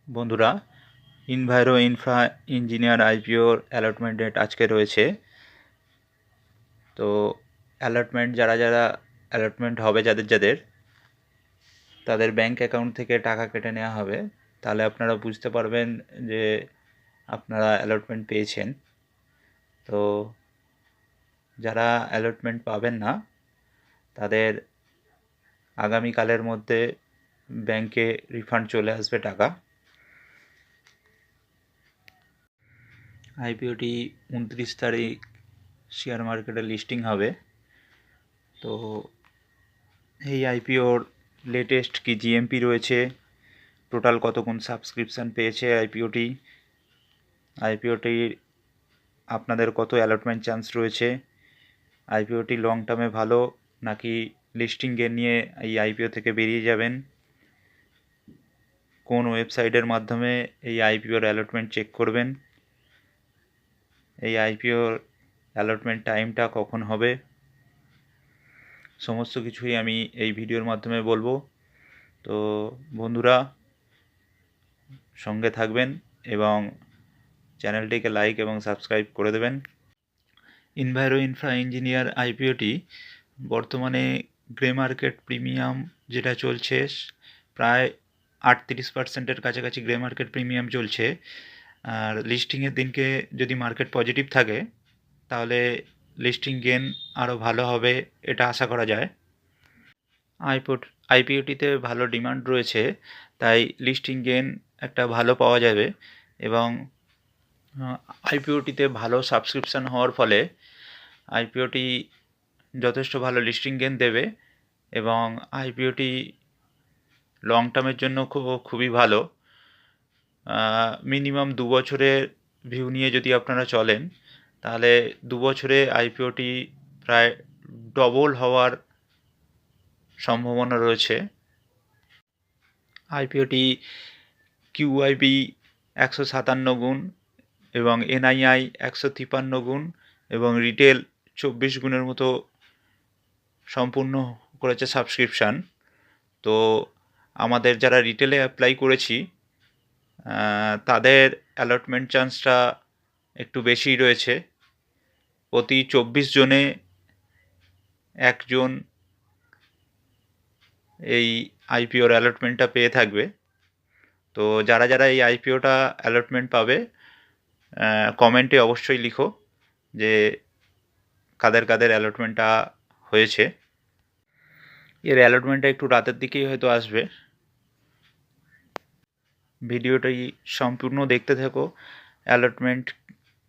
বন্ধুরা, ইনভাইরো infra engineer আইপিওর allotment date আজকে রয়েছে। তো অ্যালটমেন্ট যারা যারা অ্যালটমেন্ট হবে যাদের তাদের ব্যাংক অ্যাকাউন্ট থেকে টাকা কেটে নেওয়া হবে। তাহলে আপনারা বুঝতে পারবেন যে আপনারা অ্যালটমেন্ট পেয়েছেন। তো যারা অ্যালটমেন্ট পাবেন না তাদের আগামীকালের মধ্যে ব্যাংকে রিফান্ড চলে আসবে টাকা। আইপিওটি 29 তারিখ শেয়ার মার্কেটে লিস্টিং হবে। তো এই আইপিওর লেটেস্ট কি জিএমপি রয়েছে, টোটাল কতক্ষণ সাবস্ক্রিপশান পেয়েছে আইপিওটির আপনাদের কত অ্যালটমেন্ট চান্স রয়েছে, আইপিওটি লং টার্মে ভালো নাকি লিস্টিং গেন নিয়ে এই আইপিও থেকে বেরিয়ে যাবেন, কোন ওয়েবসাইটের মাধ্যমে এই আইপিওর অ্যালটমেন্ট চেক করবেন, এই আইপিওর অ্যালটমেন্ট টাইমটা কখন হবে, সমস্ত কিছুই আমি এই ভিডিওর মাধ্যমে বলবো। তো বন্ধুরা সঙ্গে থাকবেন এবং চ্যানেলটিকে লাইক এবং সাবস্ক্রাইব করে দেবেন। ইনভাইরো ইনফ্রা ইঞ্জিনিয়ার আইপিওটি বর্তমানে গ্রে মার্কেট প্রিমিয়াম যেটা চলছে প্রায় 38%-এর কাছাকাছি গ্রে মার্কেট প্রিমিয়াম চলছে। আর লিস্টিংয়ের দিনকে যদি মার্কেট পজিটিভ থাকে তাহলে লিস্টিং গেন আরও ভালো হবে এটা আশা করা যায়। আইপিওটিতে ভালো ডিমান্ড রয়েছে, তাই লিস্টিং গেন একটা ভালো পাওয়া যাবে এবং আইপিওটিতে ভালো সাবস্ক্রিপশান হওয়ার ফলে আইপিওটি যথেষ্ট ভালো লিস্টিং গেন দেবে এবং আইপিওটি লং টার্মের জন্য খুবই ভালো। মিনিমাম 2 বছরের ভিউ নিয়ে যদি আপনারা চলেন তাহলে 2 বছরে আইপিওটি প্রায় ডবল হওয়ার সম্ভাবনা রয়েছে। আইপিওটি কিউআইবি 157 গুণ এবং এনআইআই 153 গুণ এবং রিটেল 24 গুণের মতো সম্পূর্ণ করেছে সাবস্ক্রিপশান। তো আমাদের যারা রিটেলে অ্যাপ্লাই করেছি তাদের অ্যালটমেন্ট চান্সটা একটু বেশিই রয়েছে। প্রতি 24 জনে একজন এই আইপিওর অ্যালটমেন্টটা পেয়ে থাকবে। তো যারা যারা এই আইপিওটা অ্যালটমেন্ট পাবে কমেন্টে অবশ্যই লিখো যে কাদের কাদের অ্যালটমেন্টটা হয়েছে। এর অ্যালটমেন্টটা একটু রাতের দিকেই হয়তো আসবে। ভিডিওটাই সম্পূর্ণ দেখতে থাকো। অ্যালটমেন্ট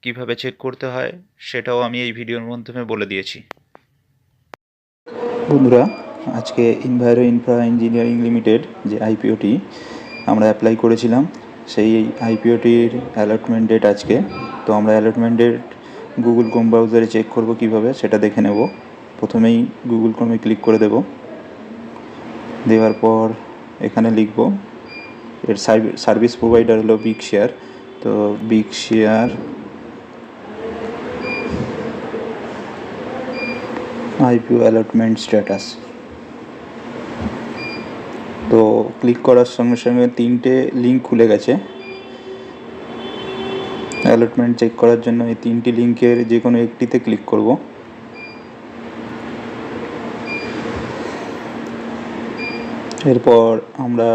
কীভাবে চেক করতে হয় সেটাও আমি এই ভিডিওর মাধ্যমে বলে দিয়েছি। বন্ধুরা, আজকে ইনভাইরো ইনফ্রা ইঞ্জিনিয়ারিং লিমিটেড যে আইপিওটি আমরা অ্যাপ্লাই করেছিলাম সেই আইপিওটির অ্যালটমেন্ট ডেট আজকে। তো আমরা অ্যালটমেন্ট ডেট গুগল ক্রোম ব্রাউজারে চেক করব কিভাবে সেটা দেখে নেব। প্রথমেই গুগল ক্রোমে ক্লিক করে দেব। দেওয়ার পর এখানে লিখব এর সার্ভিস প্রোভাইডার হলো বিগ শেয়ার। তো big share IPO allotment status. তো ক্লিক করার সঙ্গে সঙ্গে 3টে লিঙ্ক খুলে গেছে অ্যালটমেন্ট চেক করার জন্য। এই 3টি লিঙ্কের যে কোনো একটিতে ক্লিক করব। এরপর আমরা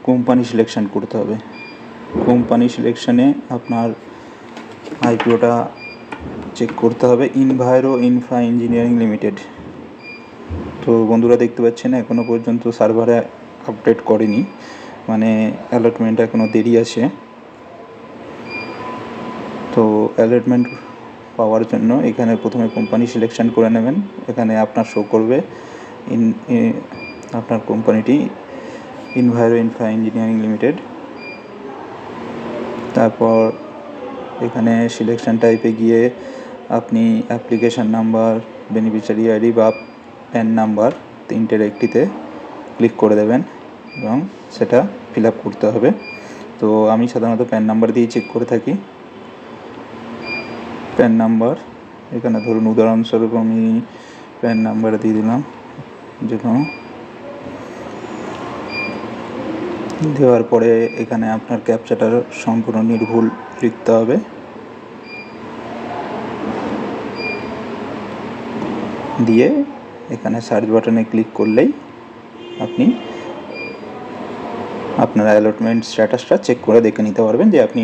কোম্পানি সিলেকশান করতে হবে। কোম্পানি সিলেকশানে আপনার আইপিওটা চেক করতে হবে ইনভাইরো ইনফ্রা ইঞ্জিনিয়ারিং লিমিটেড। তো বন্ধুরা দেখতে পাচ্ছেন এখনও পর্যন্ত সার্ভারে আপডেট করেনি, মানে অ্যালটমেন্ট এখনও দেরি আছে। তো অ্যালটমেন্ট পাওয়ার জন্য এখানে প্রথমে কোম্পানি সিলেকশান করে নেবেন। এখানে আপনার শো করবে আপনার কোম্পানিটি ইনভাইরো ইনফ্রা ইঞ্জিনিয়ারিং লিমিটেড। তারপর এখানে সিলেকশান টাইপে গিয়ে আপনি অ্যাপ্লিকেশান নাম্বার, বেনিফিশিয়ারি আইডি বা প্যান নাম্বার 3টের একটিতে ক্লিক করে দেবেন এবং সেটা ফিল আপ করতে হবে। তো আমি সাধারণত প্যান নাম্বার দিয়ে চেক করে থাকি। প্যান নাম্বার এখানে ধরুন উদাহরণস্বরূপ আমি প্যান নাম্বার দিয়ে দিলাম যে কোনো। দেওয়ার পরে এখানে আপনার ক্যাপচাটা সম্পূর্ণ নির্ভুল লিখতে হবে। দিয়ে এখানে সার্চ বাটনে ক্লিক করলেই আপনি আপনার অ্যালটমেন্ট স্ট্যাটাসটা চেক করে দেখে নিতে পারবেন যে আপনি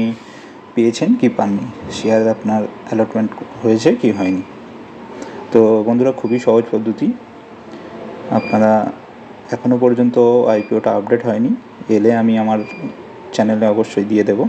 পেয়েছেন কি পাননি, শেয়ার আপনার অ্যালটমেন্ট হয়েছে কি হয়নি। তো বন্ধুরা, খুবই সহজ পদ্ধতি। আপনারা এখনও পর্যন্ত আইপিওটা আপডেট হয়নি, এলে আমি আমার চ্যানেলে অবশ্যই দিয়ে দেবো।